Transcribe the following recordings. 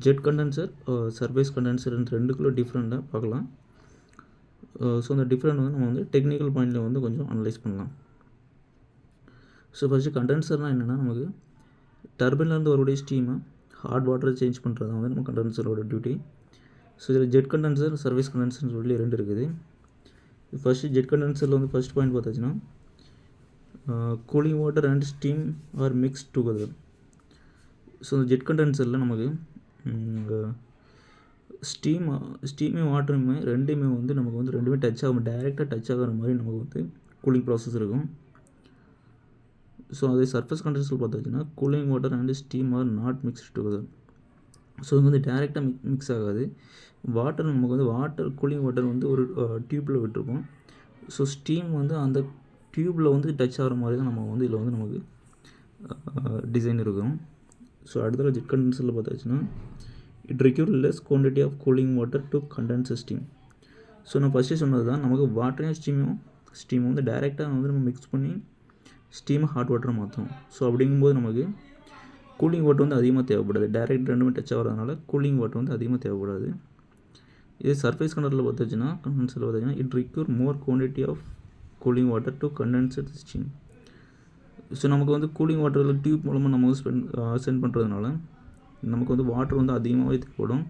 Jet condenser, surface condenser இந்த ரெண்டுக்குள்ள டிஃப்ரெண்ட்டாக பார்க்கலாம். ஸோ அந்த டிஃப்ரெண்ட் வந்து நம்ம வந்து டெக்னிக்கல் பாயிண்டில் வந்து கொஞ்சம் அனலைஸ் பண்ணலாம். ஸோ ஃபஸ்ட்டு கண்டென்சர்னால் என்னென்னா, நமக்கு டர்பைன்லேருந்து வரக்கூடிய ஸ்டீமை ஹாட் வாட்டரை சேஞ்ச் பண்ணுறது தான் வந்து நம்ம கண்டென்சரோட டியூட்டி. ஸோ இதில் ஜெட் கண்டென்சர், சர்வீஸ் கண்டென்சர்னு சொல்லி 2 இருக்குது. ஃபஸ்ட்டு ஜெட் கண்டென்சரில் வந்து ஃபஸ்ட் பாயிண்ட் பார்த்தாச்சுன்னா, cooling water and steam are mixed together. So இந்த ஜெட் கண்டென்சரில் நமக்கு ஸ்டீமே வாட்டருமே ரெண்டுமே வந்து நமக்கு வந்து ரெண்டுமே டச் ஆகும், டைரெக்டாக டச் ஆகிற மாதிரி நமக்கு வந்து கூலிங் ப்ராசஸ் இருக்கும். ஸோ அதே சர்ஃபேஸ் கண்டென்சர் பார்த்தாச்சுன்னா, cooling water and steam are not mixed together. So இது வந்து டைரெக்டாக மிக்ஸ் ஆகாது. வாட்டர் நமக்கு வந்து கூலிங் வாட்டர் வந்து ஒரு டியூப்பில் விட்டுருப்போம். ஸோ ஸ்டீம் வந்து அந்த டியூப்பில் வந்து டச் ஆகிற மாதிரி தான் நம்ம வந்து இதில் வந்து நமக்கு டிசைன் இருக்கும். ஸோ அடுத்த ஜெட் கண்டென்சரில் பார்த்தாச்சுன்னா, it require less quantity of cooling water to condense steam. So நான் ஃபஸ்ட்டே சொன்னது தான், நமக்கு வாட்டரையும் ஸ்டீமும் வந்து டைரெக்டாக வந்து நம்ம மிக்ஸ் பண்ணி ஸ்டீமை ஹாட் வாட்டரை மாற்றும். ஸோ அப்படிங்கும்போது நமக்கு கூலிங் வாட்டர் வந்து அதிகமாக தேவைப்படாது. டைரெக்ட் ரெண்டுமே டச் ஆகிறதுனால கூலிங் வாட்டர் வந்து அதிகமாக தேவைப்படாது. இதே சர்ஃபேஸ் கண்டென்சரில் பார்த்தாச்சுன்னா it require more quantity of cooling water to condense steam. So நமக்கு வந்து கூலிங் வாட்டரில் டியூப் மூலமாக நம்ம வந்து சென்ட் பண்ணுறதுனால நமக்கு வந்து வாட்டர் வந்து அதிகமாகவே தேவைப்படும்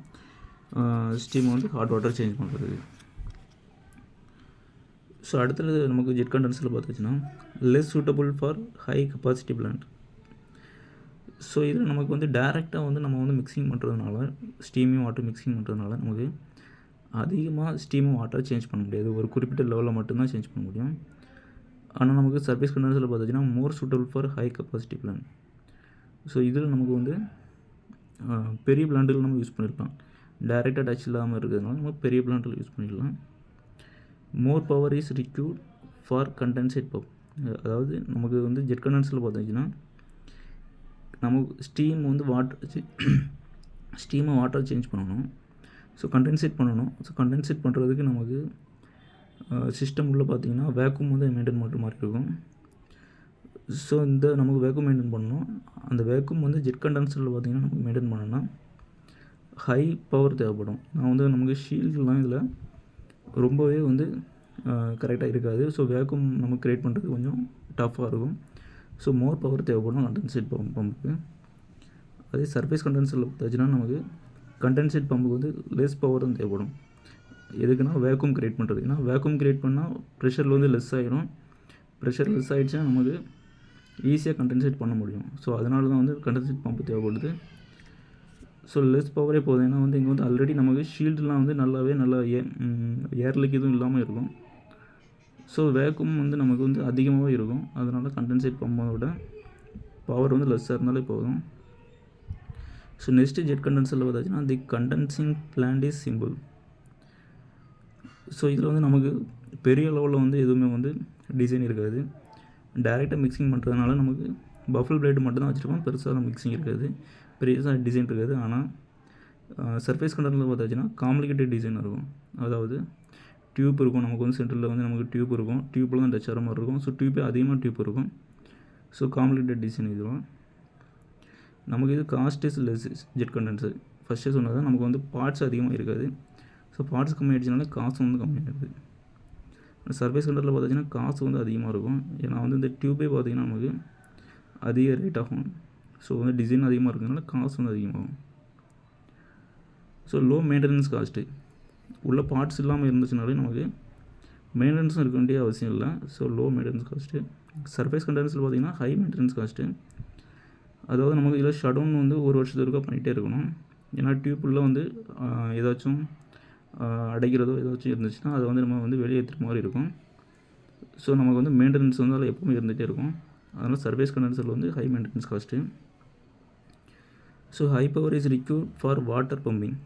ஸ்டீமை வந்து ஹாட் வாட்டர் சேஞ்ச் பண்ணுறது. ஸோ அடுத்தது நமக்கு ஜெட் கண்டென்சரில் பார்த்தாச்சுன்னா, less suitable for high capacity plant. So இதில் நமக்கு வந்து டைரெக்டாக வந்து நம்ம வந்து மிக்சிங் பண்ணுறதுனால, ஸ்டீமையும் வாட்டர் மிக்சிங் பண்ணுறதுனால நமக்கு அதிகமாக ஸ்டீமும் வாட்டரை சேஞ்ச் பண்ண முடியாது. ஒரு குறிப்பிட்ட லெவலில் மட்டும்தான் சேஞ்ச் பண்ண முடியும். ஆனால் நமக்கு சர்ஃபேஸ் கண்டென்சரில் பார்த்தாச்சுன்னா more suitable for high capacity plant. So இதில் நமக்கு வந்து பெரிய பிளான்ட்டுகள் நம்ம யூஸ் பண்ணிடலாம். டைரெக்டாக டச் இல்லாமல் இருக்கிறதுனால நம்ம பெரிய பிளான்ட்டில் யூஸ் பண்ணிடலாம். மோர் power is required for condensate pump. அதாவது நமக்கு வந்து ஜெட் கண்டென்சரில் பார்த்தாச்சுன்னா, நமக்கு ஸ்டீமை வாட்டர் சேஞ்ச் பண்ணணும். ஸோ கண்டென்சேட் பண்ணணும். ஸோ கண்டென்சேட் பண்ணுறதுக்கு நமக்கு சிஸ்டம் உள்ள பார்த்திங்கன்னா வேக்யூம் வந்து மெயின்டைன் பண்ணுற மாதிரி இருக்கும். ஸோ இந்த நமக்கு வேக்யூம் மெயின்டைன் பண்ணணும். அந்த வேக்யூம் வந்து ஜெட் கண்டென்சரில் பார்த்திங்கன்னா நமக்கு மெயின்டைன் பண்ணணும்னா ஹை பவர் தேவைப்படும். நான் வந்து நமக்கு ஷீல்டுலாம் இதில் ரொம்பவே வந்து கரெக்டாக இருக்காது. ஸோ வேக்யூம் நமக்கு க்ரியேட் பண்ணுறது கொஞ்சம் டஃப்பாக இருக்கும். ஸோ மோர் பவர் தேவைப்படும் கண்டென்சேட் பம்புக்கு. அதே சர்ஃபேஸ் கண்டென்சரில் பார்த்தாச்சுன்னா நமக்கு கண்டென்சேட் பம்புக்கு வந்து லெஸ் பவர் தான் தேவைப்படும். எதுக்குன்னா வேக்யூம் க்ரியேட் பண்ணுறது. ஏன்னா வேக்யூம் க்ரியேட் பண்ணால் ப்ரெஷரில் வந்து லெஸ் ஆகிடும். ப்ரெஷர் லெஸ் ஆகிடுச்சுன்னா நமக்கு ஈஸியாக கண்டென்சேட் பண்ண முடியும். ஸோ அதனால தான் வந்து கண்டென்சேட் பம்பு தேவைப்படுது. ஸோ லெஸ் பவரே போதும். ஏன்னா வந்து இங்கே வந்து ஆல்ரெடி நமக்கு ஷீல்டுலாம் வந்து நல்லா ஏர் லீக் எதுவும் இல்லாமல் இருக்கும். ஸோ வேக்யூம் வந்து நமக்கு வந்து அதிகமாகவே இருக்கும். அதனால் கண்டென்சேட் பம்போட பவர் வந்து லெஸ்ஸாக இருந்தாலே போதும். ஸோ நெக்ஸ்ட்டு ஜெட் கண்டென்சரில் பார்த்தாச்சுன்னா, the condensing plant is simple. So இதில் வந்து நமக்கு பெரிய லெவலில் வந்து எதுவுமே வந்து டிசைன் இருக்காது. டைரெக்டாக மிக்சிங் பண்ணுறதுனால நமக்கு பஃபல் பிளேடு மட்டும் தான் வச்சுருக்கோம். பெருசாக மிக்சிங் இருக்காது, பெருசாக டிசைன் இருக்காது. ஆனால் சர்ஃபேஸ் கண்டென்சரில் பார்த்தாச்சுன்னா காம்ப்ளிகேட்டட் டிசைன் இருக்கும். அதாவது டியூப் இருக்கும். நமக்கு வந்து சென்டரில் வந்து நமக்கு டியூப் இருக்கும். டியூப்பில் தான் டச் ஆகிற மாதிரி இருக்கும். ஸோ அதிகமாக டியூப் இருக்கும். ஸோ காம்ப்ளிகேட்டட் டிசைன் இதுவும். நமக்கு இது cost is less jet condenser. ஃபஸ்ட்டே சொன்னது நமக்கு வந்து பார்ட்ஸ் அதிகமாக இருக்காது. ஸோ பார்ட்ஸ் கம்மியாகிடுச்சுனால காசு வந்து கம்மியாகிடுது. சர்ஃபேஸ் கண்டென்சரில் பார்த்தாச்சுன்னா காசு வந்து அதிகமாக இருக்கும். ஏன்னா வந்து இந்த டியூப்பே பார்த்திங்கன்னா நமக்கு அதிக ரேட் ஆகும். ஸோ வந்து டிசைன் அதிகமாக இருக்கிறதுனால காசு வந்து அதிகமாகும். So low maintenance cost. உள்ள பார்ட்ஸ் இல்லாமல் இருந்துச்சுனாலே நமக்கு மெயின்டெனன்ஸும் இருக்க வேண்டிய அவசியம் இல்லை. So low maintenance cost. Surface கண்டென்சரில் பார்த்திங்கன்னா ஹை மெயின்டெனன்ஸ் காஸ்ட்டு. அதாவது நமக்கு இதில் ஷடவுன் வந்து ஒரு வருஷத்துக்கு பண்ணிகிட்டே இருக்கணும். ஏன்னா டியூப்பில் வந்து ஏதாச்சும் அடைக்கிறதோ ஏதாச்சும் இருந்துச்சுன்னா அதை வந்து நம்ம வந்து வெளியேற்றுற மாதிரி இருக்கும். ஸோ நமக்கு வந்து மெயின்டெனன்ஸ் வந்து அதில் எப்பவுமே இருந்துகிட்டே இருக்கும். அதனால் சர்ஃபேஸ் கண்டென்சரில் வந்து high maintenance cost. So high power is required for water pumping.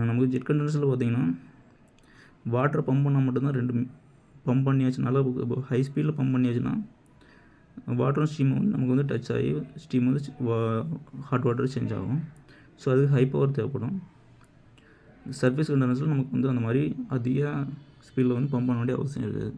நமக்கு ஜெட் கண்டென்சரில் பார்த்திங்கன்னா வாட்டரை பம்ப் பண்ணால் மட்டும்தான் பம்ப் பண்ணியாச்சு, நல்லா ஹை ஸ்பீடில் பம்ப் பண்ணியாச்சுன்னா வாட்டரும் ஸ்டீமும் வந்து நமக்கு வந்து டச் ஆகி ஸ்டீம் வந்து ஹாட் வாட்டர் சேஞ்ச் ஆகும். ஸோ அதுக்கு ஹை பவர் தேவைப்படும். சர்ஃபேஸ் கண்டென்சரில் நமக்கு வந்து அந்த மாதிரி அதிக ஸ்பீடில் வந்து பம்ப் பண்ண வேண்டிய அவசியம் இருக்குது.